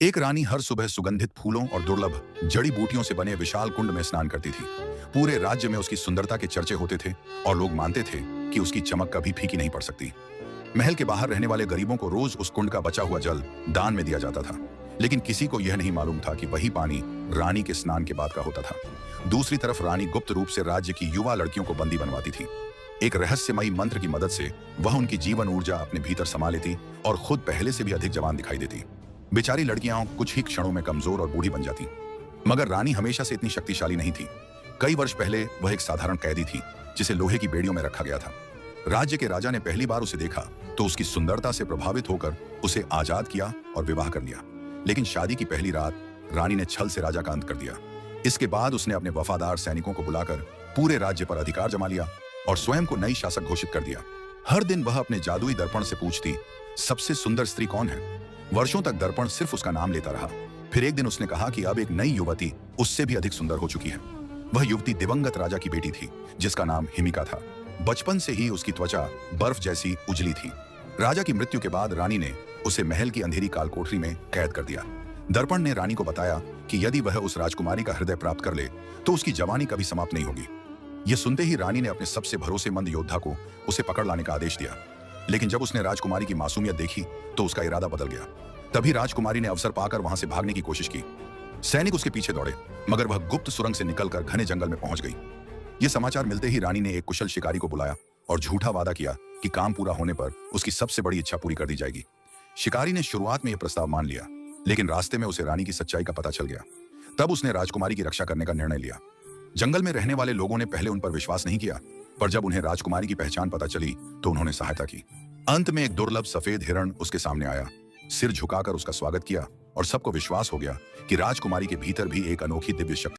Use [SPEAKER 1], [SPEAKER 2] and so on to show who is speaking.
[SPEAKER 1] एक रानी हर सुबह सुगंधित फूलों और दुर्लभ जड़ी बूटियों से बने विशाल कुंड में स्नान करती थी। पूरे राज्य में उसकी सुंदरता के चर्चे होते थे और लोग मानते थे कि उसकी चमक कभी फीकी नहीं पड़ सकती। महल के बाहर रहने वाले गरीबों को रोज उस कुंड का बचा हुआ जल दान में दिया जाता था, लेकिन किसी को यह नहीं मालूम था कि वही पानी रानी के स्नान के बाद का होता था। दूसरी तरफ रानी गुप्त रूप से राज्य की युवा लड़कियों को बंदी बनवाती थी। एक रहस्यमयी मंत्र की मदद से वह उनकी जीवन ऊर्जा अपने भीतर समा लेती और खुद पहले से भी अधिक जवान दिखाई देती। बेचारी लड़कियां कुछ ही क्षणों में कमजोर और बूढ़ी बन जाती। मगर रानी हमेशा से इतनी शक्तिशाली नहीं थी। कई वर्ष पहले वह एक साधारण कैदी थी जिसे लोहे की बेड़ियों में रखा गया था। राज्य के राजा ने पहली बार उसे देखा तो उसकी सुंदरता से प्रभावित होकर उसे आजाद किया और विवाह कर लिया। लेकिन शादी की पहली रात रानी ने छल से राजा का अंत कर दिया। इसके बाद उसने अपने वफादार सैनिकों को बुलाकर पूरे राज्य पर अधिकार जमा लिया और स्वयं को नई शासक घोषित कर दिया। हर दिन वह अपने जादुई दर्पण से पूछती, सबसे सुंदर स्त्री कौन है? वर्षों तक दर्पण सिर्फ उसका नाम लेता रहा। फिर एक दिन उसने कहा कि अब एक नई युवती उससे भी अधिक सुंदर हो चुकी है। वह युवती दिवंगत राजा की बेटी थी जिसका नाम हिमिका था। बचपन से ही उसकी त्वचा बर्फ जैसी उजली थी। राजा की मृत्यु के बाद रानी ने उसे महल की अंधेरी कालकोठरी में कैद कर दिया। दर्पण ने रानी को बताया कि यदि वह उस राजकुमारी का हृदय प्राप्त कर ले तो उसकी जवानी कभी समाप्त नहीं होगी। यह सुनते ही रानी ने अपने सबसे भरोसेमंद योद्धा को उसे पकड़ लाने का आदेश दिया। लेकिन जब उसने राजकुमारी की मासूमियत देखी तो उसका इरादा बदल गया। तभी राजकुमारी ने अवसर पाकर वहां से भागने की कोशिश की। सैनिक उसके पीछे दौड़े मगर वह गुप्त सुरंग से निकलकर घने जंगल में पहुंच गई। यह समाचार मिलते ही रानी ने एक कुशल शिकारी को बुलाया और झूठा वादा किया कि काम पूरा होने पर उसकी सबसे बड़ी इच्छा पूरी कर दी जाएगी। शिकारी ने शुरुआत में यह प्रस्ताव मान लिया, लेकिन रास्ते में उसे रानी की सच्चाई का पता चल गया। तब उसने राजकुमारी की रक्षा करने का निर्णय लिया। जंगल में रहने वाले लोगों ने पहले उन पर विश्वास नहीं किया, पर जब उन्हें राजकुमारी की पहचान पता चली तो उन्होंने सहायता की। अंत में एक दुर्लभ सफेद हिरण उसके सामने आया, सिर झुकाकर उसका स्वागत किया और सबको विश्वास हो गया कि राजकुमारी के भीतर भी एक अनोखी दिव्य शक्ति